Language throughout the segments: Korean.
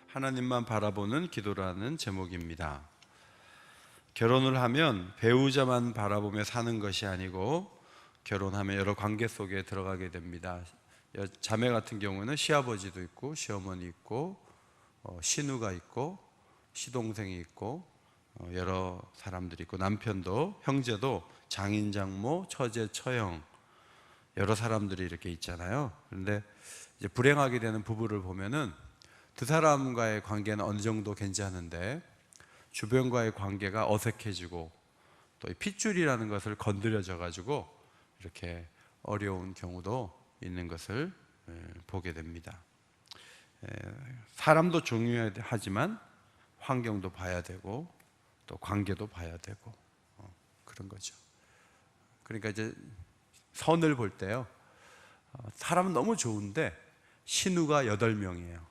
하나님만 바라보는 기도라는 제목입니다. 결혼을 하면 배우자만 바라보며 사는 것이 아니고 결혼하면 여러 관계 속에 들어가게 됩니다. 자매 같은 경우는 시아버지도 있고 시어머니 있고 시누가 있고 시동생이 있고 여러 사람들이 있고 남편도 형제도 장인 장모 처제 처형 여러 사람들이 이렇게 있잖아요. 그런데 이제 불행하게 되는 부부를 보면은 두 사람과의 관계는 어느 정도 괜찮은데 주변과의 관계가 어색해지고 또 핏줄이라는 것을 건드려져 가지고 이렇게 어려운 경우도 있는 것을 보게 됩니다. 사람도 중요하지만 환경도 봐야 되고 또 관계도 봐야 되고 그런 거죠. 그러니까 이제 선을 볼 때요, 사람은 너무 좋은데 신우가 8명이에요.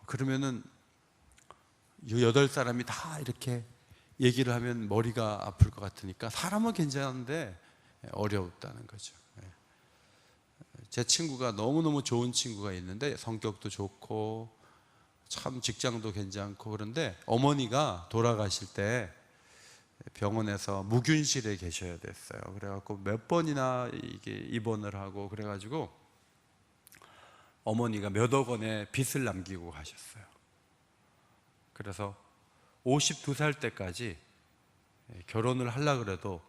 그러면은 이 8사람이 다 이렇게 얘기를 하면 머리가 아플 것 같으니까 사람은 괜찮은데 어려웠다는 거죠. 제 친구가 너무너무 좋은 친구가 있는데 성격도 좋고 참 직장도 괜찮고 그런데 어머니가 돌아가실 때 병원에서 무균실에 계셔야 됐어요. 그래갖고 몇 번이나 이게 입원을 하고 그래가지고 어머니가 몇억 원의 빚을 남기고 가셨어요. 그래서 52살 때까지 결혼을 하려고 그래도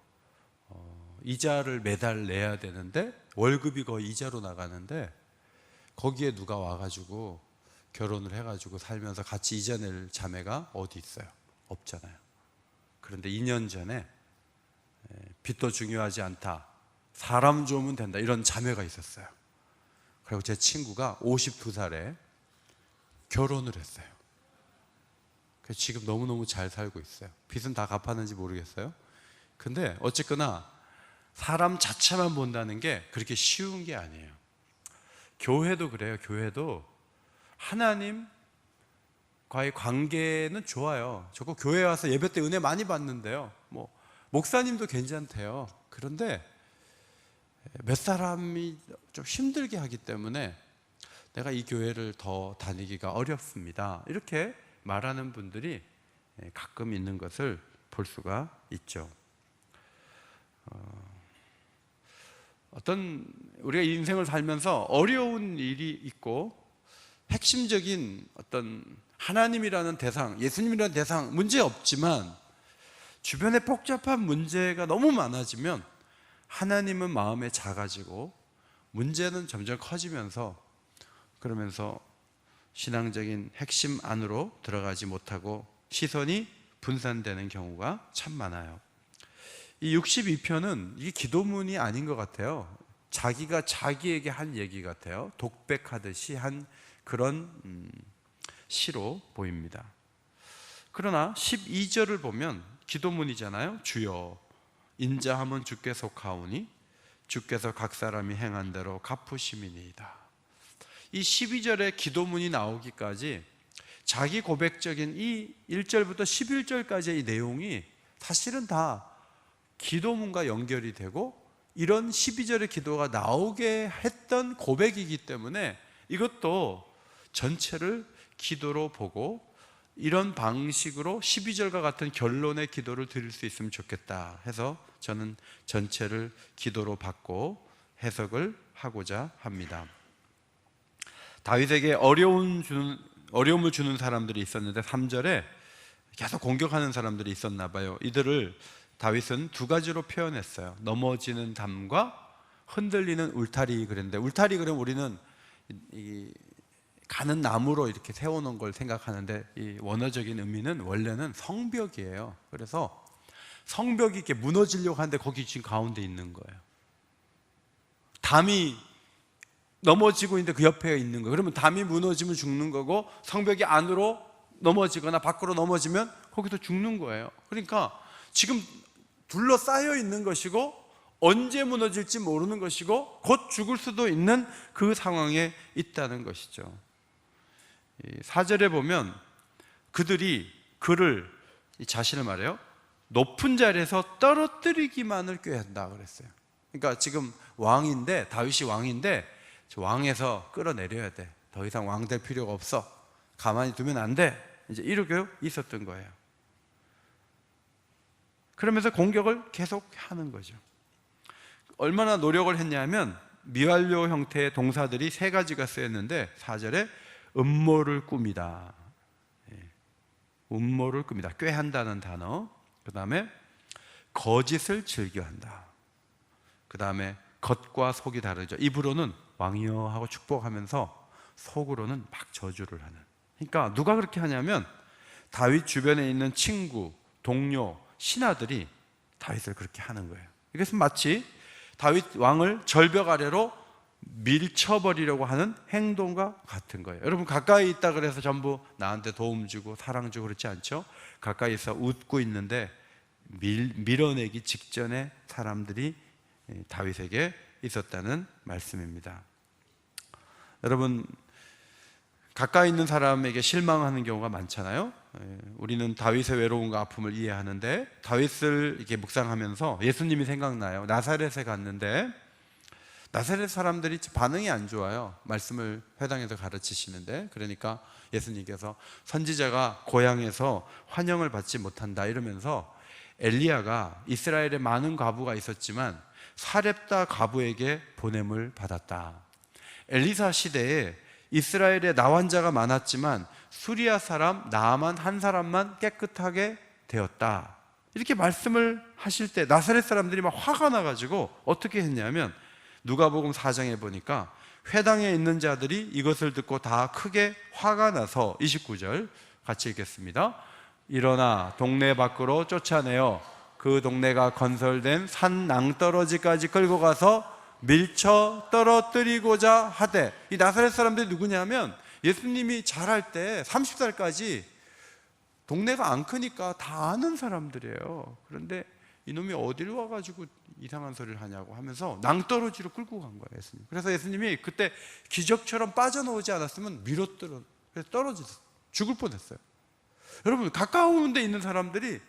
이자를 매달 내야 되는데 월급이 거의 이자로 나가는데 거기에 누가 와가지고 결혼을 해가지고 살면서 같이 이자 낼 자매가 어디 있어요? 없잖아요. 그런데 2년 전에 빚도 중요하지 않다, 사람 좋으면 된다, 이런 자매가 있었어요. 그리고 제 친구가 52살에 결혼을 했어요. 그래서 지금 너무너무 잘 살고 있어요. 빚은 다 갚았는지 모르겠어요. 근데 어쨌거나 사람 자체만 본다는 게 그렇게 쉬운 게 아니에요. 교회도 그래요. 교회도 하나님과의 관계는 좋아요. 저거 교회 와서 예배 때 은혜 많이 받는데요, 목사님도 괜찮대요. 그런데 몇 사람이 좀 힘들게 하기 때문에 내가 이 교회를 더 다니기가 어렵습니다, 이렇게 말하는 분들이 가끔 있는 것을 볼 수가 있죠. 어떤 우리가 인생을 살면서 어려운 일이 있고 핵심적인 어떤 하나님이라는 대상, 예수님이라는 대상 문제 없지만 주변에 복잡한 문제가 너무 많아지면 하나님은 마음에 작아지고 문제는 점점 커지면서 그러면서 신앙적인 핵심 안으로 들어가지 못하고 시선이 분산되는 경우가 참 많아요. 이 62편은 이게 기도문이 아닌 것 같아요. 자기가 자기에게 한 얘기 같아요. 독백하듯이 한 그런 시로 보입니다. 그러나 12절을 보면 기도문이잖아요. 주여 인자함은 주께 속하오니 주께서 각 사람이 행한 대로 갚으심이니이다. 이 12절의 기도문이 나오기까지 자기 고백적인 이 1절부터 11절까지의 이 내용이 사실은 다 기도문과 연결이 되고 이런 12절의 기도가 나오게 했던 고백이기 때문에 이것도 전체를 기도로 보고 이런 방식으로 12절과 같은 결론의 기도를 드릴 수 있으면 좋겠다 해서 저는 전체를 기도로 받고 해석을 하고자 합니다. 다윗에게 어려움을 주는 사람들이 있었는데 3절에 계속 공격하는 사람들이 있었나 봐요. 이들을 다윗은 두 가지로 표현했어요. 넘어지는 담과 흔들리는 울타리 그랬는데, 울타리 그러면 우리는 이 가는 나무로 이렇게 세워놓은 걸 생각하는데 이 원어적인 의미는 원래는 성벽이에요. 그래서 성벽이 이렇게 무너지려고 하는데 거기 지금 가운데 있는 거예요. 담이 넘어지고 있는데 그 옆에 있는 거예요. 그러면 담이 무너지면 죽는 거고 성벽이 안으로 넘어지거나 밖으로 넘어지면 거기서 죽는 거예요. 그러니까 지금 둘러싸여 있는 것이고 언제 무너질지 모르는 것이고 곧 죽을 수도 있는 그 상황에 있다는 것이죠. 4절에 보면 그들이 그를, 자신을 말해요, 높은 자리에서 떨어뜨리기만을 꾀한다 그랬어요. 그러니까 지금 왕인데, 다윗이 왕인데 왕에서 끌어내려야 돼. 더 이상 왕 될 필요가 없어. 가만히 두면 안 돼. 이제 이렇게 있었던 거예요. 그러면서 공격을 계속 하는 거죠. 얼마나 노력을 했냐면 미완료 형태의 동사들이 3가지가 쓰였는데 4절에 음모를 꾸미다. 음모를 꾸미다. 꾀한다는 단어. 그 다음에 거짓을 즐겨한다. 그 다음에 겉과 속이 다르죠. 입으로는 왕이여 하고 축복하면서 속으로는 막 저주를 하는. 그러니까 누가 그렇게 하냐면 다윗 주변에 있는 친구, 동료, 신하들이 다윗을 그렇게 하는 거예요. 이것은 마치 다윗 왕을 절벽 아래로 밀쳐버리려고 하는 행동과 같은 거예요. 여러분, 가까이 있다 그래서 전부 나한테 도움 주고 사랑 주고 그렇지 않죠? 가까이 있어 웃고 있는데 밀어내기 직전에 사람들이 다윗에게 있었다는 말씀입니다. 여러분, 가까이 있는 사람에게 실망하는 경우가 많잖아요. 우리는 다윗의 외로움과 아픔을 이해하는데 다윗을 이렇게 묵상하면서 예수님이 생각나요. 나사렛에 갔는데 나사렛 사람들이 반응이 안 좋아요. 말씀을 회당에서 가르치시는데, 그러니까 예수님께서 선지자가 고향에서 환영을 받지 못한다 이러면서 엘리야가 이스라엘에 많은 과부가 있었지만 사렙다 과부에게 보냄을 받았다. 엘리사 시대에 이스라엘에 나환자가 많았지만 수리아 사람 나아만 한 사람만 깨끗하게 되었다. 이렇게 말씀을 하실 때 나사렛 사람들이 막 화가 나가지고 어떻게 했냐면 누가복음 4장에 보니까 회당에 있는 자들이 이것을 듣고 다 크게 화가 나서 29절 같이 읽겠습니다. 일어나 동네 밖으로 쫓아내어 그 동네가 건설된 산 낭떠러지까지 끌고 가서 밀쳐 떨어뜨리고자 하되, 이 나사렛 사람들이 누구냐면 예수님이 자랄 때 30살까지 동네가 안 크니까 다 아는 사람들이에요. 그런데 이놈이 어딜 와가지고 이상한 소리를 하냐고 하면서 낭떠러지로 끌고 간 거예요, 예수님. 그래서 예수님이 그때 기적처럼 빠져나오지 않았으면 밀어떨어, 그래서 떨어졌어요. 죽을 뻔했어요. 여러분, 가까운 데 있는 사람들이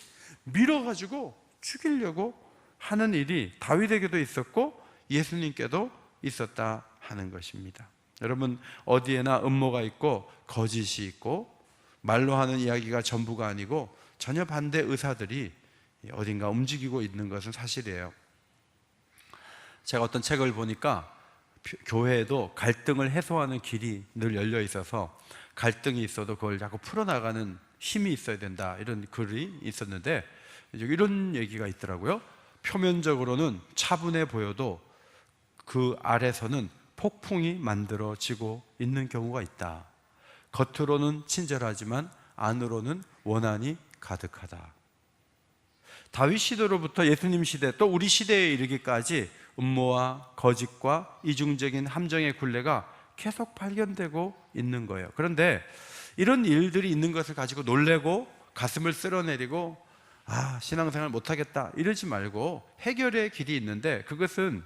밀어가지고 죽이려고 하는 일이 다윗에게도 있었고 예수님께도 있었다 하는 것입니다. 여러분, 어디에나 음모가 있고 거짓이 있고 말로 하는 이야기가 전부가 아니고 전혀 반대 의사들이 어딘가 움직이고 있는 것은 사실이에요. 제가 어떤 책을 보니까 교회에도 갈등을 해소하는 길이 늘 열려 있어서 갈등이 있어도 그걸 자꾸 풀어나가는 힘이 있어야 된다, 이런 글이 있었는데 이런 얘기가 있더라고요. 표면적으로는 차분해 보여도 그 아래서는 폭풍이 만들어지고 있는 경우가 있다. 겉으로는 친절하지만 안으로는 원한이 가득하다. 다윗 시대로부터 예수님 시대, 또 우리 시대에 이르기까지 음모와 거짓과 이중적인 함정의 굴레가 계속 발견되고 있는 거예요. 그런데 이런 일들이 있는 것을 가지고 놀래고 가슴을 쓸어내리고 신앙생활 못하겠다 이러지 말고 해결의 길이 있는데, 그것은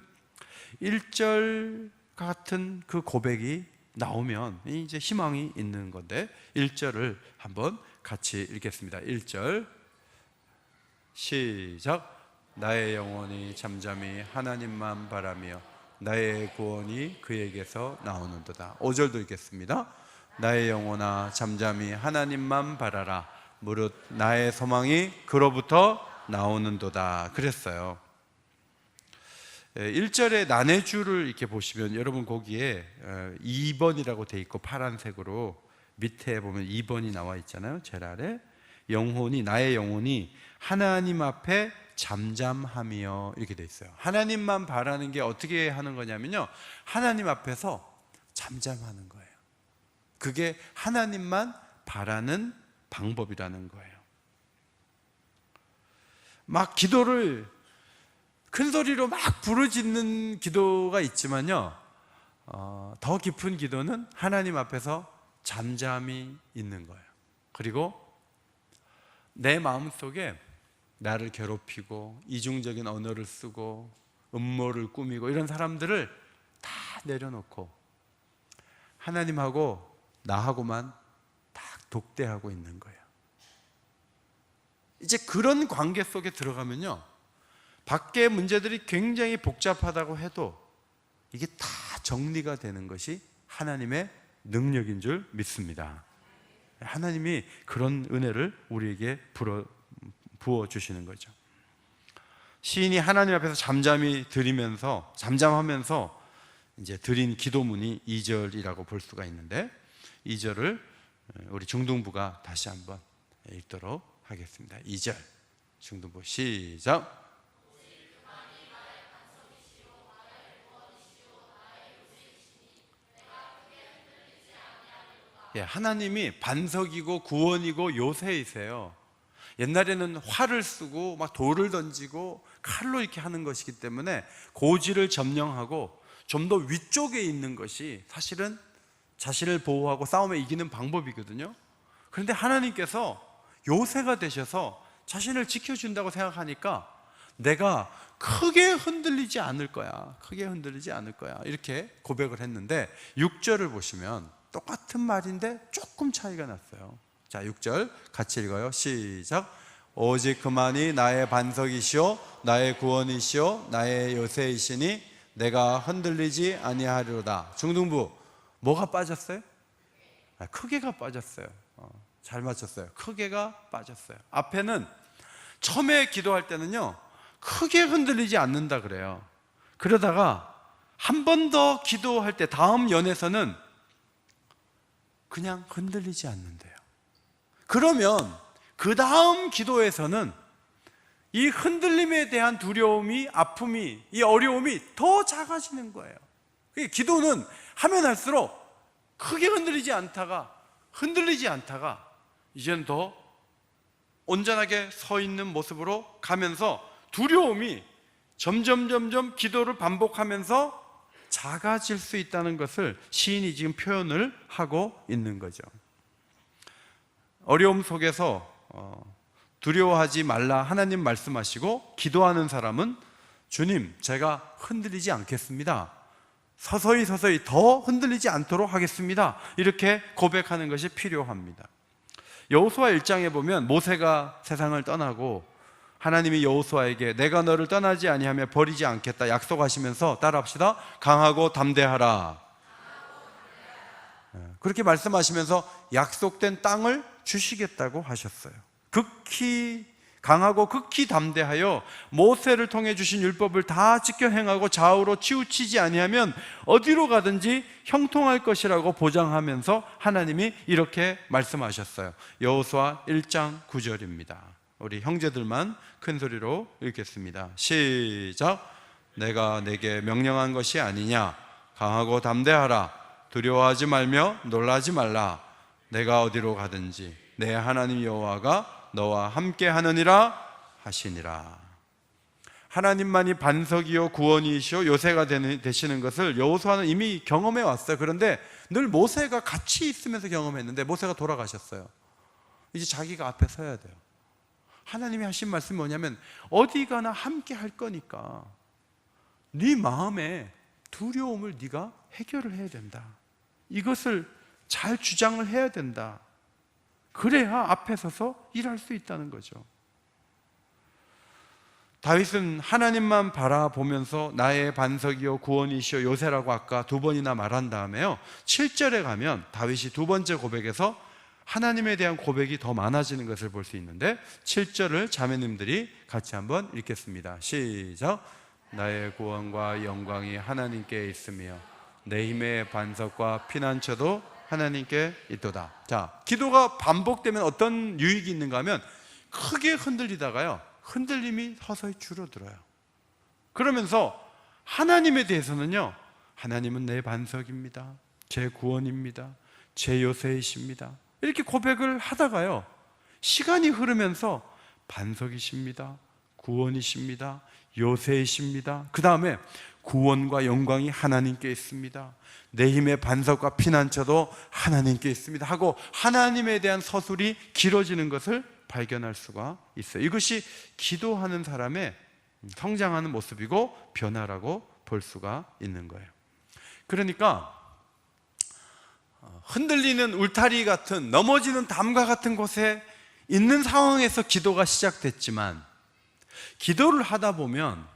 1절 같은 그 고백이 나오면 이제 희망이 있는 건데, 1절을 한번 같이 읽겠습니다. 1절 시작. 나의 영혼이 잠잠히 하나님만 바라며 나의 구원이 그에게서 나오는도다. 5절도 읽겠습니다. 나의 영혼아 잠잠히 하나님만 바라라. 무릇 나의 소망이 그로부터 나오는도다. 그랬어요. 1절에 나네주를 이렇게 보시면 여러분 거기에 2번이라고 돼 있고 파란색으로 밑에 보면 2번이 나와 있잖아요. 제일 아래. 영혼이, 나의 영혼이 하나님 앞에 잠잠하며 이렇게 돼 있어요. 하나님만 바라는 게 어떻게 하는 거냐면요, 하나님 앞에서 잠잠하는 거예요. 그게 하나님만 바라는 방법이라는 거예요. 막 기도를 큰 소리로 막 부르짖는 기도가 있지만요, 더 깊은 기도는 하나님 앞에서 잠잠히 있는 거예요. 그리고 내 마음속에 나를 괴롭히고 이중적인 언어를 쓰고 음모를 꾸미고 이런 사람들을 다 내려놓고 하나님하고 나하고만 딱 독대하고 있는 거예요. 이제 그런 관계 속에 들어가면요, 밖의 문제들이 굉장히 복잡하다고 해도 이게 다 정리가 되는 것이 하나님의 능력인 줄 믿습니다. 하나님이 그런 은혜를 우리에게 부어주시는 거죠. 시인이 하나님 앞에서 잠잠하면서 이제 드린 기도문이 2절이라고 볼 수가 있는데, 2절을 우리 중등부가 다시 한번 읽도록 하겠습니다. 2절 중등부 시작. 예, 하나님이 반석이고 구원이고 요새이세요. 옛날에는 활을 쓰고 막 돌을 던지고 칼로 이렇게 하는 것이기 때문에 고지를 점령하고 좀 더 위쪽에 있는 것이 사실은 자신을 보호하고 싸움에 이기는 방법이거든요. 그런데 하나님께서 요새가 되셔서 자신을 지켜준다고 생각하니까 내가 크게 흔들리지 않을 거야, 크게 흔들리지 않을 거야, 이렇게 고백을 했는데 6절을 보시면 똑같은 말인데 조금 차이가 났어요. 자, 6절 같이 읽어요. 시작. 오직 그만이 나의 반석이시오 나의 구원이시오 나의 요새이시니 내가 흔들리지 아니하리로다. 중등부 뭐가 빠졌어요? 크게가 빠졌어요. 잘 맞췄어요. 크게가 빠졌어요. 앞에는 처음에 기도할 때는요 크게 흔들리지 않는다 그래요. 그러다가 한 번 더 기도할 때 다음 연에서는 그냥 흔들리지 않는데요. 그러면 그 다음 기도에서는 이 흔들림에 대한 두려움이, 아픔이, 이 어려움이 더 작아지는 거예요. 기도는 하면 할수록 크게 흔들리지 않다가 이제는 더 온전하게 서 있는 모습으로 가면서 두려움이 점점 기도를 반복하면서 작아질 수 있다는 것을 시인이 지금 표현을 하고 있는 거죠. 어려움 속에서 두려워하지 말라 하나님 말씀하시고, 기도하는 사람은 주님 제가 흔들리지 않겠습니다, 서서히 더 흔들리지 않도록 하겠습니다, 이렇게 고백하는 것이 필요합니다. 여호수아 1장에 보면 모세가 세상을 떠나고 하나님이 여호수아에게 내가 너를 떠나지 아니하며 버리지 않겠다 약속하시면서, 따라합시다, 강하고 담대하라, 그렇게 말씀하시면서 약속된 땅을 주시겠다고 하셨어요. 극히 강하고 극히 담대하여 모세를 통해 주신 율법을 다 지켜 행하고 좌우로 치우치지 아니하면 어디로 가든지 형통할 것이라고 보장하면서 하나님이 이렇게 말씀하셨어요. 여호수아 1장 9절입니다. 우리 형제들만 큰 소리로 읽겠습니다. 시작. 내가 내게 명령한 것이 아니냐, 강하고 담대하라, 두려워하지 말며 놀라지 말라, 내가 어디로 가든지 내 하나님 여호와가 너와 함께 하느니라 하시니라. 하나님만이 반석이요 구원이시오 요새가 되시는 것을 여호수아는 이미 경험해 왔어요. 그런데 늘 모세가 같이 있으면서 경험했는데 모세가 돌아가셨어요. 이제 자기가 앞에 서야 돼요. 하나님이 하신 말씀이 뭐냐면, 어디 가나 함께 할 거니까 네 마음에 두려움을 네가 해결을 해야 된다, 이것을 잘 주장을 해야 된다. 그래야 앞에 서서 일할 수 있다는 거죠. 다윗은 하나님만 바라보면서 나의 반석이요 구원이시오 요새라고 아까 2번이나 말한 다음에요, 7절에 가면 다윗이 2번째 고백에서 하나님에 대한 고백이 더 많아지는 것을 볼 수 있는데, 7절을 자매님들이 같이 한번 읽겠습니다. 시작. 나의 구원과 영광이 하나님께 있으며 내 힘의 반석과 피난처도 하나님께 있도다. 자, 기도가 반복되면 어떤 유익이 있는가 하면 크게 흔들리다가요 흔들림이 서서히 줄어들어요. 그러면서 하나님에 대해서는요, 하나님은 내 반석입니다, 제 구원입니다, 제 요새이십니다, 이렇게 고백을 하다가요 시간이 흐르면서 반석이십니다, 구원이십니다, 요새이십니다, 그 다음에 구원과 영광이 하나님께 있습니다, 내 힘의 반석과 피난처도 하나님께 있습니다 하고 하나님에 대한 서술이 길어지는 것을 발견할 수가 있어요. 이것이 기도하는 사람의 성장하는 모습이고 변화라고 볼 수가 있는 거예요. 그러니까 흔들리는 울타리 같은, 넘어지는 담과 같은 곳에 있는 상황에서 기도가 시작됐지만, 기도를 하다 보면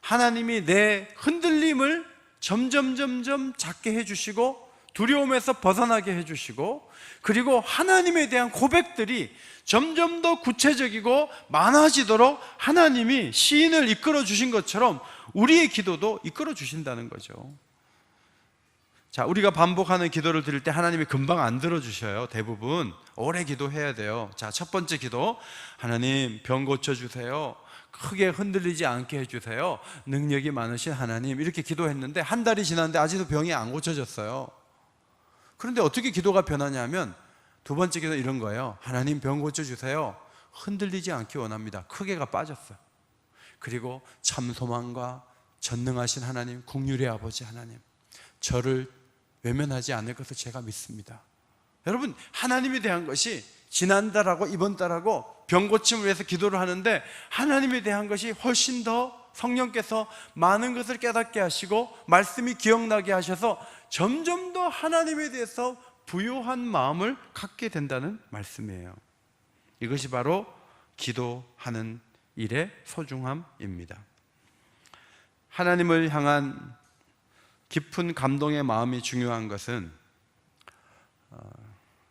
하나님이 내 흔들림을 점점 작게 해주시고 두려움에서 벗어나게 해주시고, 그리고 하나님에 대한 고백들이 점점 더 구체적이고 많아지도록 하나님이 시인을 이끌어 주신 것처럼 우리의 기도도 이끌어 주신다는 거죠. 자, 우리가 반복하는 기도를 드릴 때 하나님이 금방 안 들어주셔요. 대부분 오래 기도해야 돼요. 자, 첫 번째 기도, 하나님 병 고쳐주세요. 크게 흔들리지 않게 해주세요. 능력이 많으신 하나님, 이렇게 기도했는데 한 달이 지났는데 아직도 병이 안 고쳐졌어요. 그런데 어떻게 기도가 변하냐면 두 번째 기도 이런 거예요. 하나님 병 고쳐주세요. 흔들리지 않기 원합니다. 크게가 빠졌어요. 그리고 참 소망과 전능하신 하나님, 긍휼의 아버지 하나님, 저를 외면하지 않을 것을 제가 믿습니다. 여러분, 하나님에 대한 것이 지난달하고 이번 달하고 병 고침을 위해서 기도를 하는데 하나님에 대한 것이 훨씬 더 성령께서 많은 것을 깨닫게 하시고 말씀이 기억나게 하셔서 점점 더 하나님에 대해서 부요한 마음을 갖게 된다는 말씀이에요. 이것이 바로 기도하는 일의 소중함입니다. 하나님을 향한 깊은 감동의 마음이 중요한 것은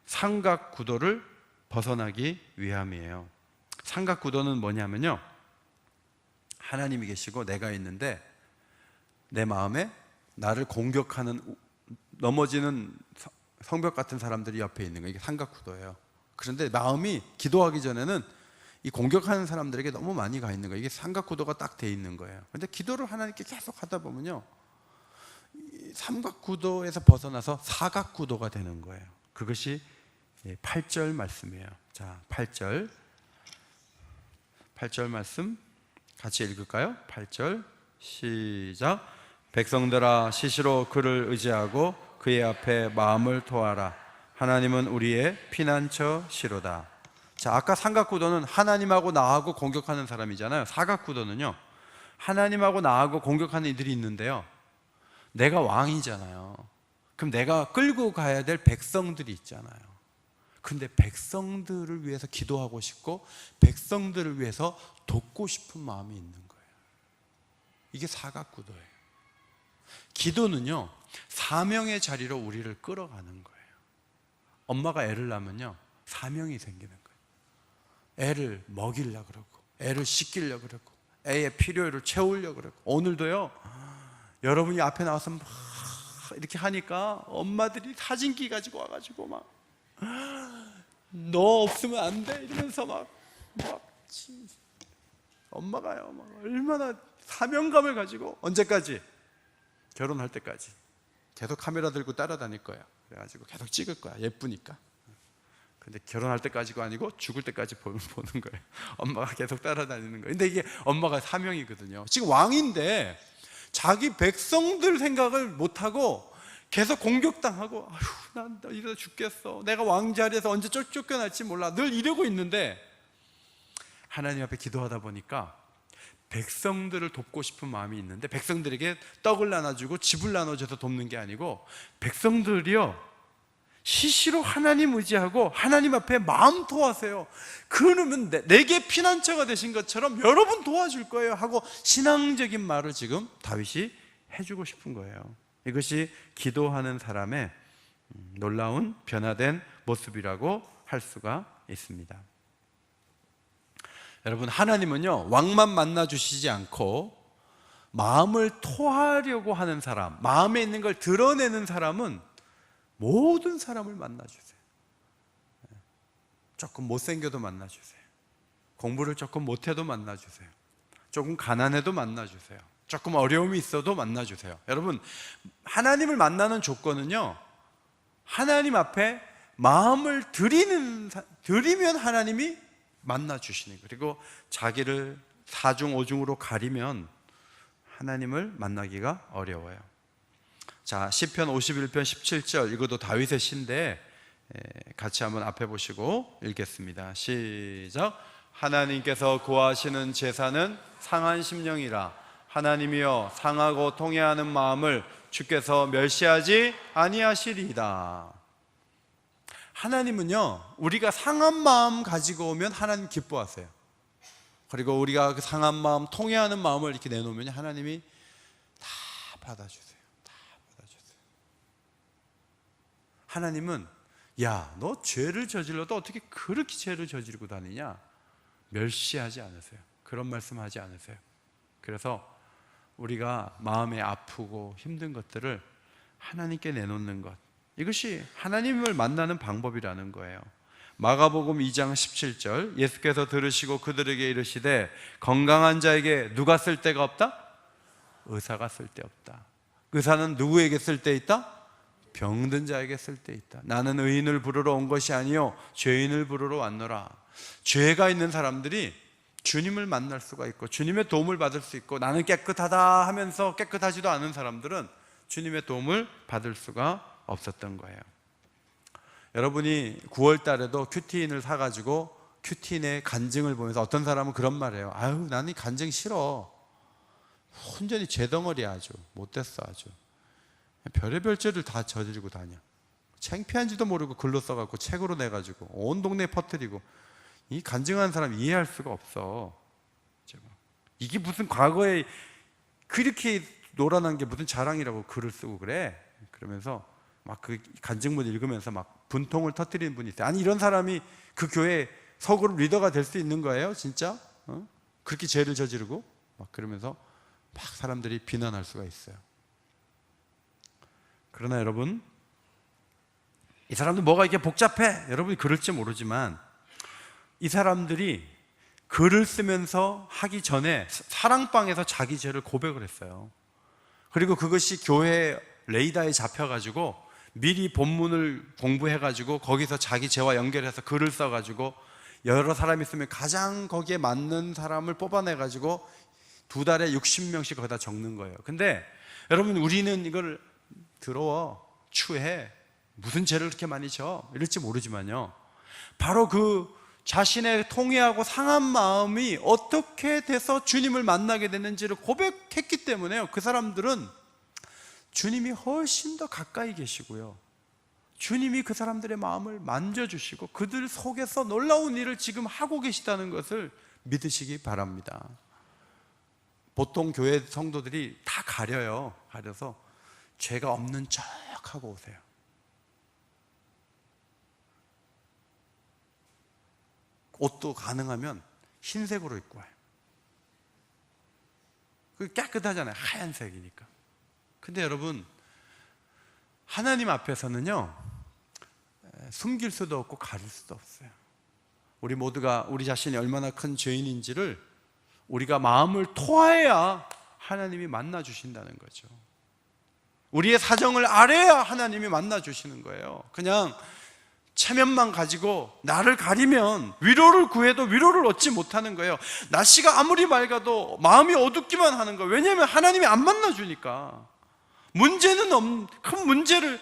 삼각구도를 벗어나기 위함이에요. 삼각구도는 뭐냐면요, 하나님이 계시고 내가 있는데 내 마음에 나를 공격하는, 넘어지는 성벽 같은 사람들이 옆에 있는 거예요. 이게 삼각구도예요. 그런데 마음이 기도하기 전에는 이 공격하는 사람들에게 너무 많이 가 있는 거예요. 이게 삼각구도가 딱 돼 있는 거예요. 그런데 기도를 하나님께 계속 하다 보면요, 삼각구도에서 벗어나서 사각구도가 되는 거예요. 그것이 8절 말씀이에요. 자, 8절 말씀 같이 읽을까요? 8절 시작. 백성들아, 시시로 그를 의지하고 그의 앞에 마음을 토하라. 하나님은 우리의 피난처시로다. 자, 아까 삼각구도는 하나님하고 나하고 공격하는 사람이잖아요. 사각구도는요, 하나님하고 나하고 공격하는 이들이 있는데요, 내가 왕이잖아요. 그럼 내가 끌고 가야 될 백성들이 있잖아요. 그런데 백성들을 위해서 기도하고 싶고 백성들을 위해서 돕고 싶은 마음이 있는 거예요. 이게 사각구도예요. 기도는요, 사명의 자리로 우리를 끌어가는 거예요. 엄마가 애를 낳으면요, 사명이 생기는 거예요. 애를 먹이려고 그러고, 애를 씻기려고 그러고, 애의 필요를 채우려고 그러고. 오늘도요, 여러분이 앞에 나와서 막 이렇게 하니까 엄마들이 사진기 가지고 와가지고 막 너 없으면 안 돼 이러면서 막 엄마가요, 막 얼마나 사명감을 가지고, 언제까지? 결혼할 때까지 계속 카메라 들고 따라다닐 거야. 그래가지고 계속 찍을 거야. 예쁘니까. 근데 결혼할 때까지가 아니고 죽을 때까지 보는 거예요. 엄마가 계속 따라다니는 거예요. 근데 이게 엄마가 사명이거든요. 지금 왕인데 자기 백성들 생각을 못하고 계속 공격당하고, 아휴, 난 이러다 죽겠어. 내가 왕자리에서 언제 쫓겨날지 몰라. 늘 이러고 있는데 하나님 앞에 기도하다 보니까 백성들을 돕고 싶은 마음이 있는데, 백성들에게 떡을 나눠주고 집을 나눠줘서 돕는 게 아니고 백성들이요, 시시로 하나님 의지하고 하나님 앞에 마음 토하세요. 그러면 내게 피난처가 되신 것처럼 여러분 도와줄 거예요 하고 신앙적인 말을 지금 다윗이 해주고 싶은 거예요. 이것이 기도하는 사람의 놀라운 변화된 모습이라고 할 수가 있습니다. 여러분, 하나님은요, 왕만 만나주시지 않고 마음을 토하려고 하는 사람, 마음에 있는 걸 드러내는 사람은 모든 사람을 만나주세요. 조금 못생겨도 만나주세요. 공부를 조금 못해도 만나주세요. 조금 가난해도 만나주세요. 조금 어려움이 있어도 만나주세요. 여러분, 하나님을 만나는 조건은요, 하나님 앞에 마음을 드리면 하나님이 만나주시는 거예요. 그리고 자기를 사중 오중으로 가리면 하나님을 만나기가 어려워요. 자, 시편 51편 17절, 이것도 다윗의 시인데 같이 한번 앞에 보시고 읽겠습니다. 시작. 하나님께서 구하시는 제사는 상한 심령이라. 하나님이여, 상하고 통회하는 마음을 주께서 멸시하지 아니하시리이다. 하나님은요, 우리가 상한 마음 가지고 오면 하나님 기뻐하세요. 그리고 우리가 그 상한 마음, 통회하는 마음을 이렇게 내놓으면 하나님이 다 받아주세요. 다 받아주세요. 하나님은 야, 너 죄를 저질러도 어떻게 그렇게 죄를 저지르고 다니냐? 멸시하지 않으세요. 그런 말씀하지 않으세요. 그래서 우리가 마음에 아프고 힘든 것들을 하나님께 내놓는 것, 이것이 하나님을 만나는 방법이라는 거예요. 마가복음 2장 17절, 예수께서 들으시고 그들에게 이르시되 건강한 자에게 누가 쓸 데가 없다? 의사가 쓸 데 없다. 의사는 누구에게 쓸 데 있다? 병든 자에게 쓸 데 있다. 나는 의인을 부르러 온 것이 아니요 죄인을 부르러 왔노라. 죄가 있는 사람들이 주님을 만날 수가 있고 주님의 도움을 받을 수 있고, 나는 깨끗하다 하면서 깨끗하지도 않은 사람들은 주님의 도움을 받을 수가 없었던 거예요. 여러분이 9월 달에도 큐티인을 사가지고 큐티인의 간증을 보면서 어떤 사람은 그런 말을 해요. 아유, 나는 이 간증 싫어. 혼전히 죄덩어리야. 아주 못됐어. 아주 별의별 죄를 다 저지르고 다녀. 창피한지도 모르고 글로 써갖고 책으로 내가지고 온 동네에 퍼뜨리고. 이 간증하는 사람 이해할 수가 없어. 이게 무슨 과거에 그렇게 놀아난 게 무슨 자랑이라고 글을 쓰고 그래. 그러면서 막 그 간증문 읽으면서 막 분통을 터뜨리는 분이 있어요. 아니, 이런 사람이 그 교회 서그룹 리더가 될 수 있는 거예요? 진짜? 그렇게 죄를 저지르고 막 그러면서 막 사람들이 비난할 수가 있어요. 그러나 여러분, 이 사람들 뭐가 이렇게 복잡해? 여러분이 그럴지 모르지만 이 사람들이 글을 쓰면서 하기 전에 사랑방에서 자기 죄를 고백을 했어요. 그리고 그것이 교회 레이더에 잡혀가지고 미리 본문을 공부해가지고 거기서 자기 죄와 연결해서 글을 써가지고 여러 사람이 있으면 가장 거기에 맞는 사람을 뽑아내가지고 2달에 60명씩 거기다 적는 거예요. 근데 여러분, 우리는 이걸 더러워, 추해, 무슨 죄를 그렇게 많이 져? 이럴지 모르지만요, 바로 그 자신의 통회하고 상한 마음이 어떻게 돼서 주님을 만나게 됐는지를 고백했기 때문에요, 그 사람들은 주님이 훨씬 더 가까이 계시고요, 주님이 그 사람들의 마음을 만져주시고 그들 속에서 놀라운 일을 지금 하고 계시다는 것을 믿으시기 바랍니다. 보통 교회 성도들이 다 가려요. 가려서 죄가 없는 척 하고 오세요. 옷도 가능하면 흰색으로 입고 와요. 그게 깨끗하잖아요. 하얀색이니까. 근데 여러분, 하나님 앞에서는요, 숨길 수도 없고 가릴 수도 없어요. 우리 모두가 우리 자신이 얼마나 큰 죄인인지를 우리가 마음을 토해야 하나님이 만나 주신다는 거죠. 우리의 사정을 알아야 하나님이 만나 주시는 거예요. 그냥 체면만 가지고 나를 가리면 위로를 구해도 위로를 얻지 못하는 거예요. 날씨가 아무리 맑아도 마음이 어둡기만 하는 거예요. 왜냐하면 하나님이 안 만나 주니까. 큰 문제를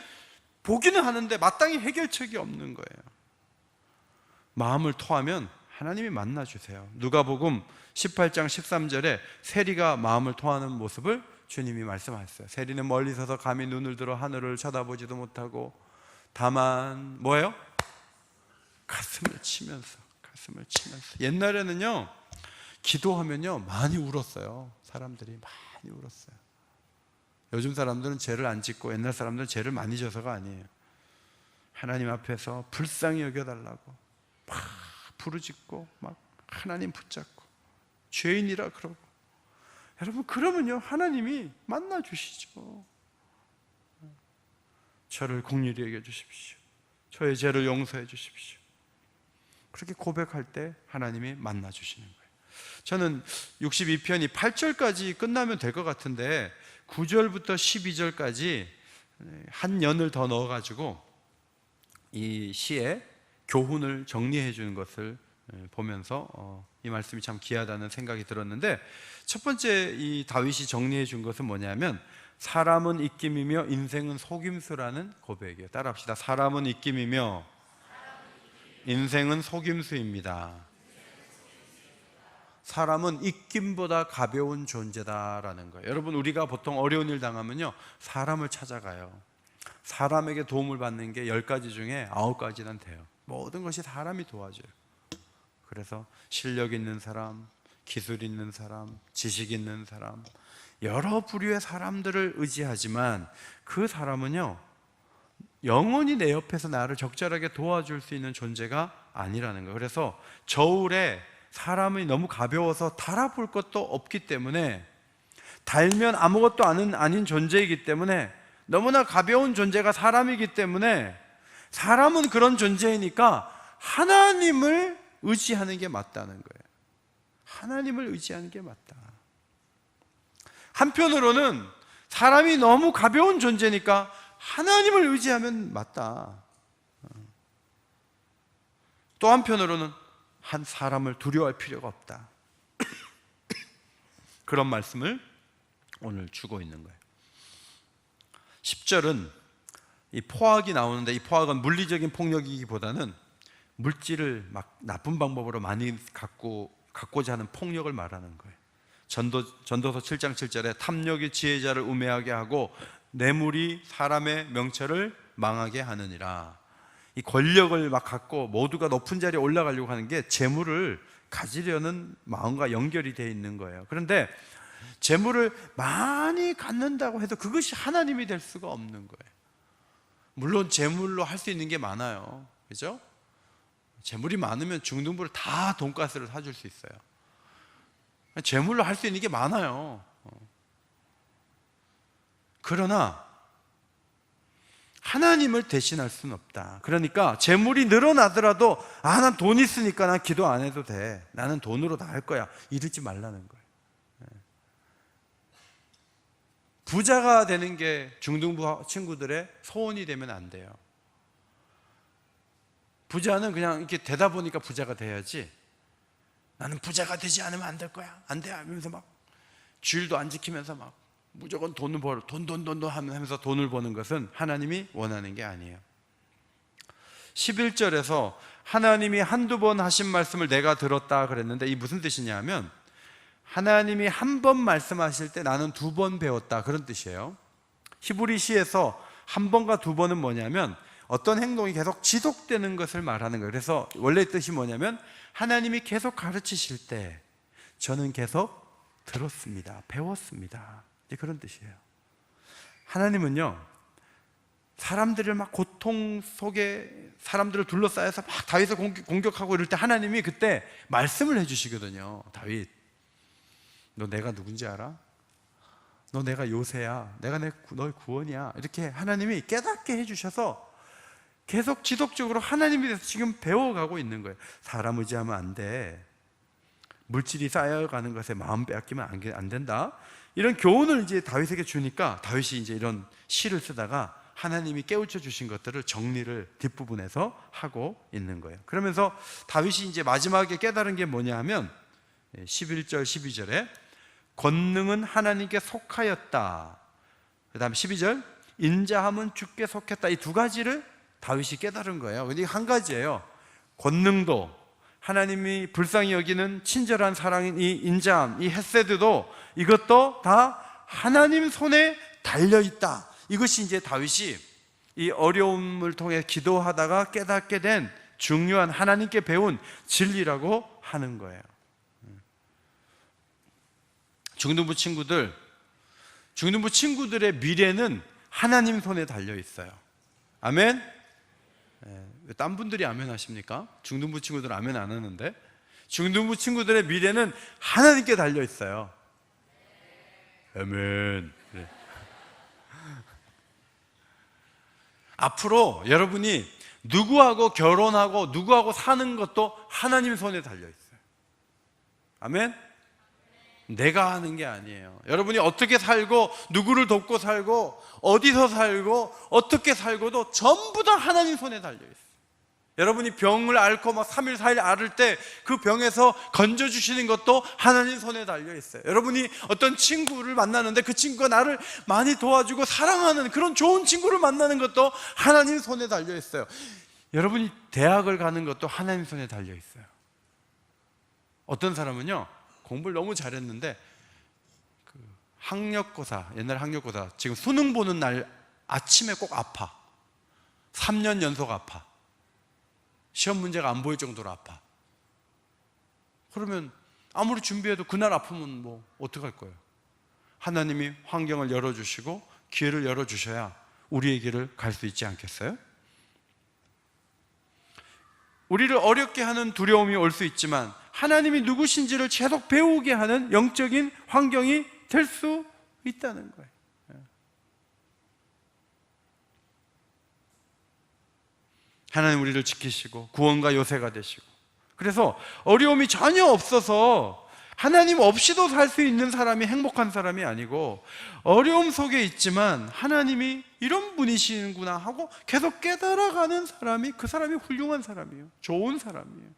보기는 하는데 마땅히 해결책이 없는 거예요. 마음을 토하면 하나님이 만나 주세요. 누가복음 18장 13절에 세리가 마음을 토하는 모습을 주님이 말씀하셨어요. 세리는 멀리 서서 감히 눈을 들어 하늘을 쳐다보지도 못하고 다만 뭐예요? 가슴을 치면서. 옛날에는요, 기도하면요 많이 울었어요. 사람들이 많이 울었어요. 요즘 사람들은 죄를 안 짓고 옛날 사람들은 죄를 많이 져서가 아니에요. 하나님 앞에서 불쌍히 여겨달라고 막 부르짖고 막 하나님 붙잡고 죄인이라 그러고. 여러분, 그러면요 하나님이 만나 주시죠. 저를 긍휼히 여겨 주십시오. 저의 죄를 용서해 주십시오. 그렇게 고백할 때 하나님이 만나 주시는 거예요. 저는 62편이 8절까지 끝나면 될 것 같은데 9절부터 12절까지 한 연을 더 넣어가지고 이 시의 교훈을 정리해 주는 것을 보면서 이 말씀이 참 귀하다는 생각이 들었는데, 첫 번째 이 다윗이 정리해 준 것은 뭐냐면 사람은 입김이며 인생은 속임수라는 고백이에요. 따라합시다. 사람은 입김이며 인생은 속임수입니다. 사람은 입김보다 가벼운 존재다라는 거예요. 여러분, 우리가 보통 어려운 일 당하면요 사람을 찾아가요. 사람에게 도움을 받는 게 10가지 중에 9가지는 돼요. 모든 것이 사람이 도와줘요. 그래서 실력 있는 사람, 기술 있는 사람, 지식 있는 사람, 여러 부류의 사람들을 의지하지만 그 사람은요 영원히 내 옆에서 나를 적절하게 도와줄 수 있는 존재가 아니라는 거예요. 그래서 저울에 사람이 너무 가벼워서 달아볼 것도 없기 때문에, 달면 아무것도 아닌 존재이기 때문에, 너무나 가벼운 존재가 사람이기 때문에, 사람은 그런 존재이니까 하나님을 의지하는 게 맞다는 거예요. 하나님을 의지하는 게 맞다. 한편으로는 사람이 너무 가벼운 존재니까 하나님을 의지하면 맞다. 또 한편으로는 한 사람을 두려워할 필요가 없다. 그런 말씀을 오늘 주고 있는 거예요. 10절은 이 포악이 나오는데, 이 포악은 물리적인 폭력이기보다는 물질을 막 나쁜 방법으로 많이 갖고자 하는 폭력을 말하는 거예요. 전도서 7장 7절에 탐욕이 지혜자를 우매하게 하고 뇌물이 사람의 명철을 망하게 하느니라. 이 권력을 막 갖고 모두가 높은 자리에 올라가려고 하는 게 재물을 가지려는 마음과 연결이 되어 있는 거예요. 그런데 재물을 많이 갖는다고 해도 그것이 하나님이 될 수가 없는 거예요. 물론 재물로 할 수 있는 게 많아요. 그죠? 재물이 많으면 중등부를 다 돈가스를 사줄 수 있어요. 재물로 할 수 있는 게 많아요. 그러나 하나님을 대신할 수는 없다. 그러니까 재물이 늘어나더라도 난 돈 있으니까 난 기도 안 해도 돼, 나는 돈으로 다 할 거야, 이러지 말라는 거예요. 부자가 되는 게 중등부 친구들의 소원이 되면 안 돼요. 부자는 그냥 이렇게 되다 보니까 부자가 돼야지, 나는 부자가 되지 않으면 안 될 거야, 안 돼 하면서 막 주일도 안 지키면서 막 무조건 돈을 벌어, 돈 하면서 돈을 버는 것은 하나님이 원하는 게 아니에요. 11절에서 하나님이 한두 번 하신 말씀을 내가 들었다 그랬는데, 이 무슨 뜻이냐면 하나님이 한 번 말씀하실 때 나는 두 번 배웠다, 그런 뜻이에요. 히브리시에서 한 번과 두 번은 뭐냐면 어떤 행동이 계속 지속되는 것을 말하는 거예요. 그래서 원래 뜻이 뭐냐면 하나님이 계속 가르치실 때 저는 계속 들었습니다, 배웠습니다, 그런 뜻이에요. 하나님은요, 사람들을 막 고통 속에 사람들을 둘러싸여서 막 다윗을 공격하고 이럴 때 하나님이 그때 말씀을 해주시거든요. 다윗, 너 내가 누군지 알아? 너 내가 요새야, 내가 너의 구원이야, 이렇게 하나님이 깨닫게 해주셔서 계속 지속적으로 하나님에 대해서 지금 배워가고 있는 거예요. 사람 의지하면 안 돼, 물질이 쌓여가는 것에 마음 빼앗기면 안 된다, 이런 교훈을 이제 다윗에게 주니까 다윗이 이제 이런 시를 쓰다가 하나님이 깨우쳐 주신 것들을 정리를 뒷부분에서 하고 있는 거예요. 그러면서 다윗이 이제 마지막에 깨달은 게 뭐냐 하면 11절 12절에 권능은 하나님께 속하였다, 그 다음에 12절 인자함은 주께 속했다, 이 두 가지를 다윗이 깨달은 거예요. 근데 한 가지예요. 권능도, 하나님이 불쌍히 여기는 친절한 사랑인 이 인자함, 이 헤세드도, 이것도 다 하나님 손에 달려있다. 이것이 이제 다윗이 이 어려움을 통해 기도하다가 깨닫게 된 중요한 하나님께 배운 진리라고 하는 거예요. 중등부 친구들의 미래는 하나님 손에 달려있어요. 아멘? 딴 분들이 아멘 하십니까? 중등부 친구들은 아멘 안 하는데, 중등부 친구들의 미래는 하나님께 달려 있어요. 아멘. 네. 앞으로 여러분이 누구하고 결혼하고 누구하고 사는 것도 하나님 손에 달려 있어요. 아멘. 내가 하는 게 아니에요. 여러분이 어떻게 살고 누구를 돕고 살고 어디서 살고 어떻게 살고도 전부 다 하나님 손에 달려 있어요. 여러분이 병을 앓고 막 3일 4일 앓을 때 그 병에서 건져주시는 것도 하나님 손에 달려 있어요. 여러분이 어떤 친구를 만나는데 그 친구가 나를 많이 도와주고 사랑하는 그런 좋은 친구를 만나는 것도 하나님 손에 달려 있어요. 여러분이 대학을 가는 것도 하나님 손에 달려 있어요. 어떤 사람은요, 공부를 너무 잘했는데 학력고사, 옛날 학력고사, 지금 수능 보는 날 아침에 꼭 아파. 3년 연속 아파. 시험 문제가 안 보일 정도로 아파. 그러면 아무리 준비해도 그날 아프면 뭐 어떡할 거예요? 하나님이 환경을 열어주시고 기회를 열어주셔야 우리에게를 갈 수 있지 않겠어요? 우리를 어렵게 하는 두려움이 올 수 있지만 하나님이 누구신지를 계속 배우게 하는 영적인 환경이 될 수 있다는 거예요. 하나님 우리를 지키시고 구원과 요새가 되시고, 그래서 어려움이 전혀 없어서 하나님 없이도 살 수 있는 사람이 행복한 사람이 아니고, 어려움 속에 있지만 하나님이 이런 분이시는구나 하고 계속 깨달아가는 사람이, 그 사람이 훌륭한 사람이에요. 좋은 사람이에요.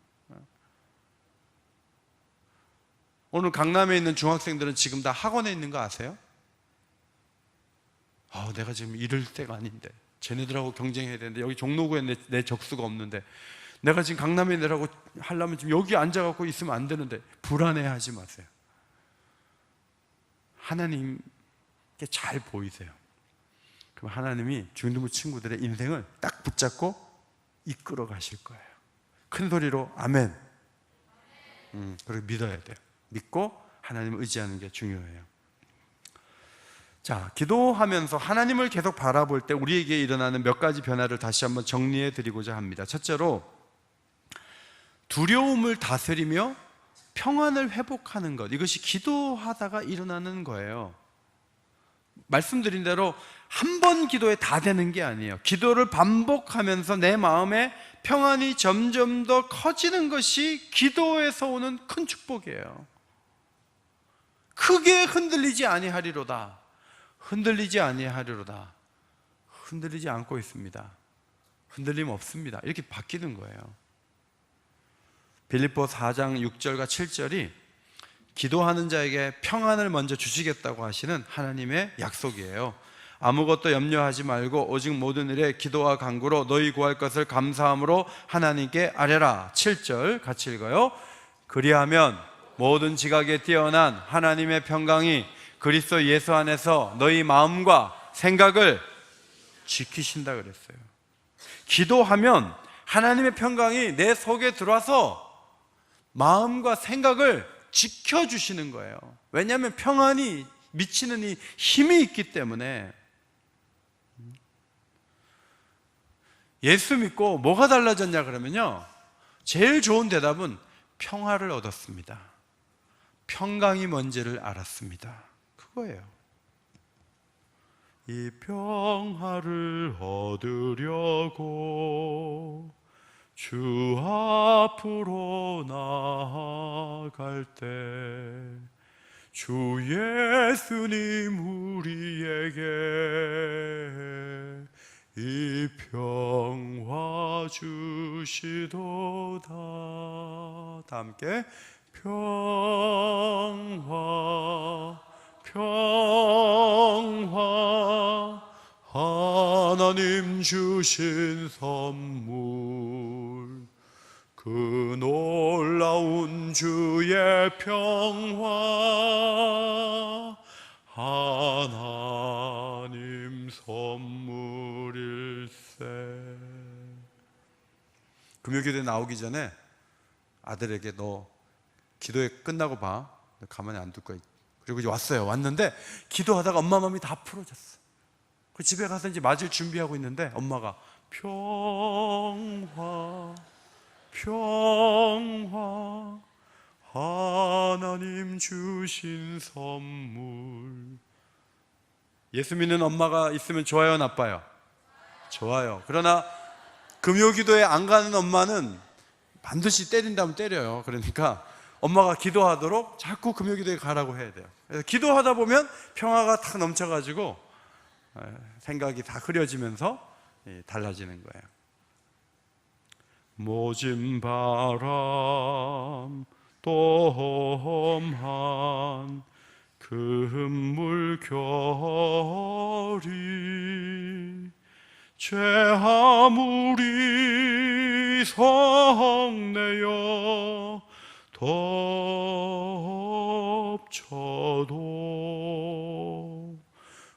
오늘 강남에 있는 중학생들은 지금 다 학원에 있는 거 아세요? 내가 지금 이럴 때가 아닌데, 쟤네들하고 경쟁해야 되는데, 여기 종로구에 내 적수가 없는데, 내가 지금 강남에 내라고 하려면 지금 여기 앉아갖고 있으면 안 되는데, 불안해하지 마세요. 하나님께 잘 보이세요. 그럼 하나님이 중등부 친구들의 인생을 딱 붙잡고 이끌어 가실 거예요. 큰 소리로 아멘. 그리고 믿어야 돼요. 믿고 하나님을 의지하는 게 중요해요. 자, 기도하면서 하나님을 계속 바라볼 때 우리에게 일어나는 몇 가지 변화를 다시 한번 정리해 드리고자 합니다. 첫째로, 두려움을 다스리며 평안을 회복하는 것, 이것이 기도하다가 일어나는 거예요. 말씀드린 대로 한 번 기도에 다 되는 게 아니에요. 기도를 반복하면서 내 마음에 평안이 점점 더 커지는 것이 기도에서 오는 큰 축복이에요. 크게 흔들리지 아니하리로다. 흔들리지 아니하리로다. 흔들리지 않고 있습니다. 흔들림 없습니다. 이렇게 바뀌는 거예요. 빌립보 4장 6절과 7절이 기도하는 자에게 평안을 먼저 주시겠다고 하시는 하나님의 약속이에요. 아무것도 염려하지 말고 오직 모든 일에 기도와 간구로 너희 구할 것을 감사함으로 하나님께 아뢰라. 7절 같이 읽어요. 그리하면 모든 지각에 뛰어난 하나님의 평강이 그리스도 예수 안에서 너희 마음과 생각을 지키신다 그랬어요. 기도하면 하나님의 평강이 내 속에 들어와서 마음과 생각을 지켜주시는 거예요. 왜냐하면 평안이 미치는 이 힘이 있기 때문에. 예수 믿고 뭐가 달라졌냐 그러면요, 제일 좋은 대답은 평화를 얻었습니다. 평강이 뭔지를 알았습니다. 그거예요. 이 평화를 얻으려고 주 앞으로 나아갈 때 주 예수님 우리에게 이 평화 주시도다. 다 함께 평화 평화 하나님 주신 선물 그 놀라운 주의 평화 하나님 선물일세. 금요기도에 나오기 전에 아들에게 너 기도회 끝나고 봐. 가만히 안 둘 거야. 그리고 이제 왔어요. 왔는데 기도하다가 엄마 마음이 다 풀어졌어. 그 집에 가서 이제 맞을 준비하고 있는데 엄마가 평화 평화 하나님 주신 선물. 예수 믿는 엄마가 있으면 좋아요, 나빠요? 좋아요. 그러나 금요기도에 안 가는 엄마는 반드시 때린다면 때려요. 그러니까 엄마가 기도하도록 자꾸 금요기도에 가라고 해야 돼요. 그래서 기도하다 보면 평화가 탁 넘쳐가지고 생각이 다 흐려지면서 달라지는 거예요. 모진 바람 또 험한 금물결이 죄 아무리 성내어 덮쳐도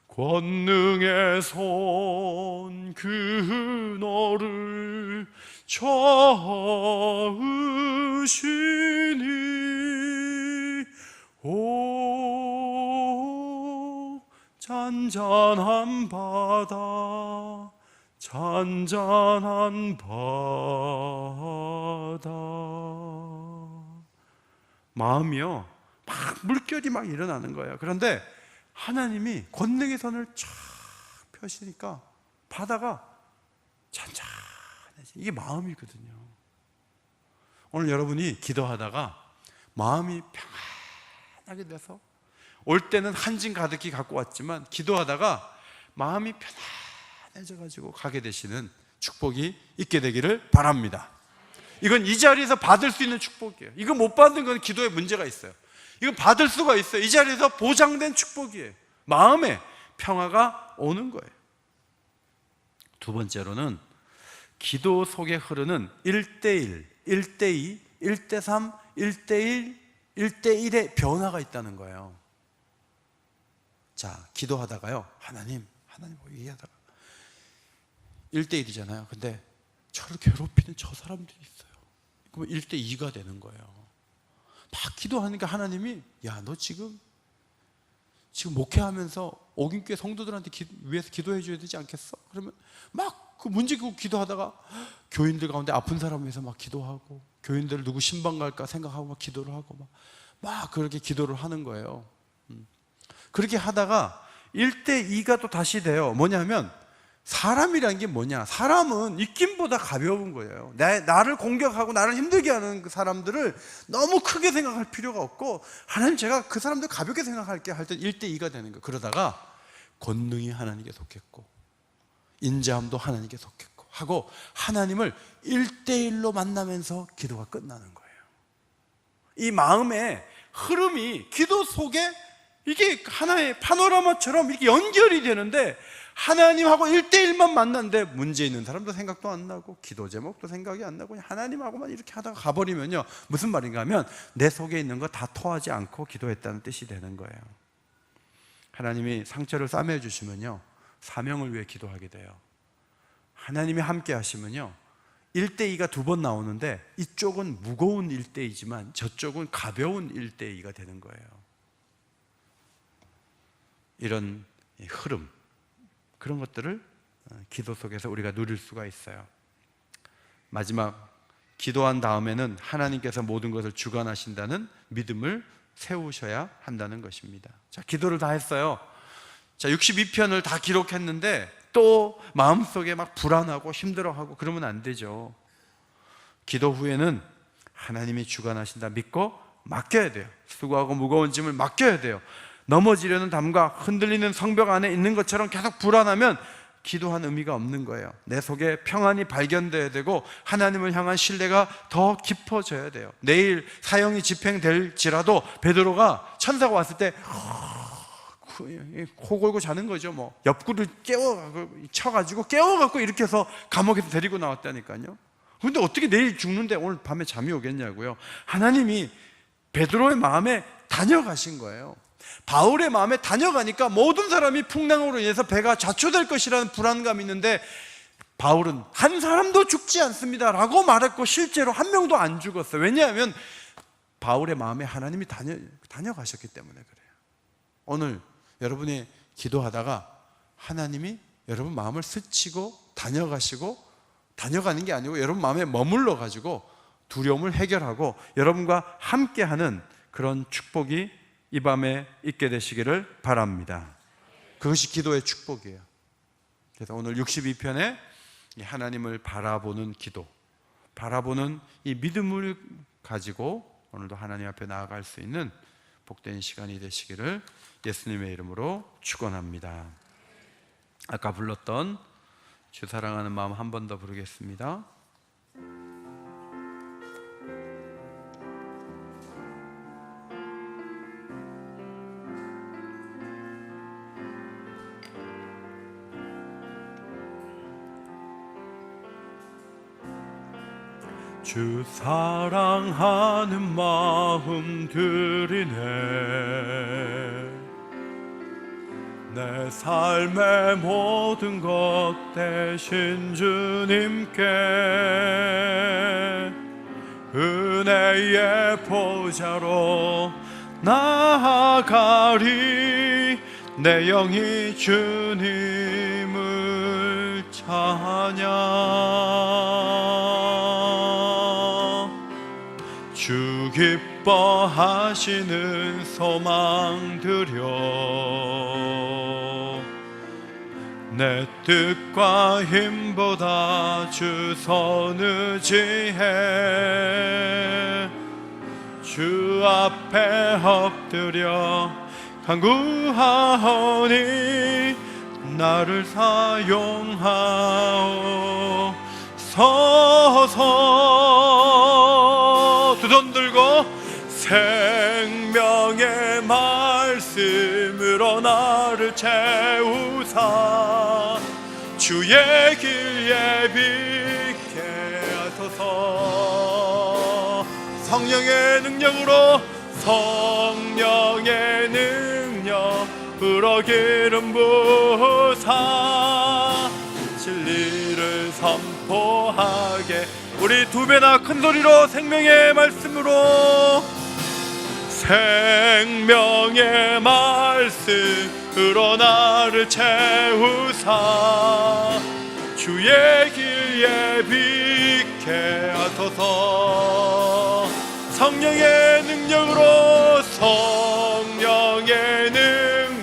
권능의 손 그너를 저으시니 오 잔잔한 잔잔한 바다, 잔잔한 바다. 마음이요, 막 물결이 막 일어나는 거예요. 그런데 하나님이 권능의 손을 쫙 펴시니까 바다가 잔잔해지. 이게 마음이거든요. 오늘 여러분이 기도하다가 마음이 평안하게 돼서, 올 때는 한짐 가득히 갖고 왔지만 기도하다가 마음이 편안해져가지고 가게 되시는 축복이 있게 되기를 바랍니다. 이건 이 자리에서 받을 수 있는 축복이에요. 이거 못 받는 건 기도에 문제가 있어요. 이건 받을 수가 있어요. 이 자리에서 보장된 축복이에요. 마음에 평화가 오는 거예요. 두 번째로는 기도 속에 흐르는 1대1, 1대2, 1대3, 1대1, 1대1의 변화가 있다는 거예요. 자, 기도하다가요, 하나님 얘기하다가 1대1이잖아요. 근데 저를 괴롭히는 저 사람들이 있어요. 그러면 1대2가 되는 거예요. 막 기도하니까 하나님이, 야, 너 지금 목회하면서 오긴교회 성도들한테 위해서 기도해 줘야 되지 않겠어? 그러면 막 그 문제 기도하다가 교인들 가운데 아픈 사람 위해서 막 기도하고, 교인들 누구 신방 갈까 생각하고 막 기도를 하고 막 그렇게 기도를 하는 거예요. 그렇게 하다가 1대2가 또 다시 돼요. 뭐냐면, 사람이란 게 뭐냐? 사람은 입김보다 가벼운 거예요. 나를 공격하고 나를 힘들게 하는 그 사람들을 너무 크게 생각할 필요가 없고, 하나님, 제가 그 사람들 가볍게 생각할게 할 때 1대2가 되는 거예요. 그러다가 권능이 하나님께 속했고, 인자함도 하나님께 속했고 하고, 하나님을 1대1로 만나면서 기도가 끝나는 거예요. 이 마음의 흐름이 기도 속에 이게 하나의 파노라마처럼 이렇게 연결이 되는데, 하나님하고 1대1만 만났는데 문제 있는 사람도 생각도 안 나고, 기도 제목도 생각이 안 나고, 그냥 하나님하고만 이렇게 하다가 가버리면요, 무슨 말인가 하면 내 속에 있는 거 다 토하지 않고 기도했다는 뜻이 되는 거예요. 하나님이 상처를 싸매주시면요, 사명을 위해 기도하게 돼요. 하나님이 함께 하시면요, 1대2가 2번 나오는데, 이쪽은 무거운 1대2지만 저쪽은 가벼운 1대2가 되는 거예요. 이런 흐름, 그런 것들을 기도 속에서 우리가 누릴 수가 있어요. 마지막, 기도한 다음에는 하나님께서 모든 것을 주관하신다는 믿음을 세우셔야 한다는 것입니다. 자, 기도를 다 했어요. 자, 62편을 다 기록했는데 또 마음속에 막 불안하고 힘들어하고 그러면 안 되죠. 기도 후에는 하나님이 주관하신다 믿고 맡겨야 돼요. 수고하고 무거운 짐을 맡겨야 돼요. 넘어지려는 담과 흔들리는 성벽 안에 있는 것처럼 계속 불안하면 기도한 의미가 없는 거예요. 내 속에 평안이 발견돼야 되고, 하나님을 향한 신뢰가 더 깊어져야 돼요. 내일 사형이 집행될지라도 베드로가 천사가 왔을 때 코 골고 자는 거죠. 뭐 옆구리를 쳐가지고 깨워갖고 이렇게 해서 감옥에서 데리고 나왔다니까요. 그런데 어떻게 내일 죽는데 오늘 밤에 잠이 오겠냐고요. 하나님이 베드로의 마음에 다녀가신 거예요. 바울의 마음에 다녀가니까 모든 사람이 풍랑으로 인해서 배가 좌초될 것이라는 불안감이 있는데, 바울은 한 사람도 죽지 않습니다 라고 말했고 실제로 한 명도 안 죽었어요. 왜냐하면 바울의 마음에 하나님이 다녀가셨기 때문에 그래요. 오늘 여러분이 기도하다가 하나님이 여러분 마음을 스치고 다녀가시고, 다녀가는 게 아니고 여러분 마음에 머물러 가지고 두려움을 해결하고 여러분과 함께하는 그런 축복이 이 밤에 있게 되시기를 바랍니다. 그것이 기도의 축복이에요. 그래서 오늘 62편에 하나님을 바라보는 기도, 바라보는 이 믿음을 가지고 오늘도 하나님 앞에 나아갈 수 있는 복된 시간이 되시기를 예수님의 이름으로 축원합니다. 아까 불렀던 주 사랑하는 마음 한 번 더 부르겠습니다. 주 사랑하는 마음들이네, 내 삶의 모든 것 대신 주님께 은혜의 보좌로 나아가리, 내 영이 주님을 찬양. 주 기뻐하시는 소망 드려 내 뜻과 힘보다 주 손 의지해 주 앞에 엎드려 간구하오니 나를 사용하옵소서. 두 손 들고 생명의 말씀으로 나를 채우사 주의 길 예비케 하소서. 성령의 능력으로 성령의 능력으로 기름 부으사 진리를 선포하게 우리 두 배나 큰 소리로 생명의 말씀으로 생명의 말씀으로 나를 채우사 주의 길 예비케 하소서. 성령의 능력으로 성령의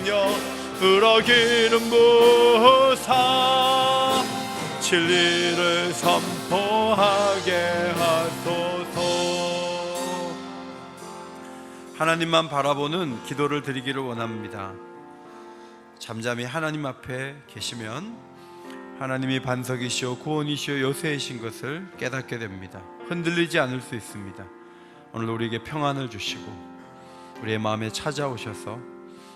능력으로 기름 부으사 진리를 선포하게 하소서. 하나님만 바라보는 기도를 드리기를 원합니다. 잠잠히 하나님 앞에 계시면 하나님이 반석이시오 구원이시오 요새이신 것을 깨닫게 됩니다. 흔들리지 않을 수 있습니다. 오늘 우리에게 평안을 주시고 우리의 마음에 찾아오셔서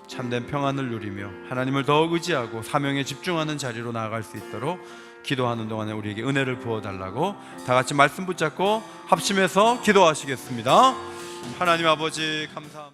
참된 평안을 누리며 하나님을 더욱 의지하고 사명에 집중하는 자리로 나아갈 수 있도록 기도하는 동안에 우리에게 은혜를 부어달라고 다 같이 말씀 붙잡고 합심해서 기도하시겠습니다. 하나님 아버지 감사합니다.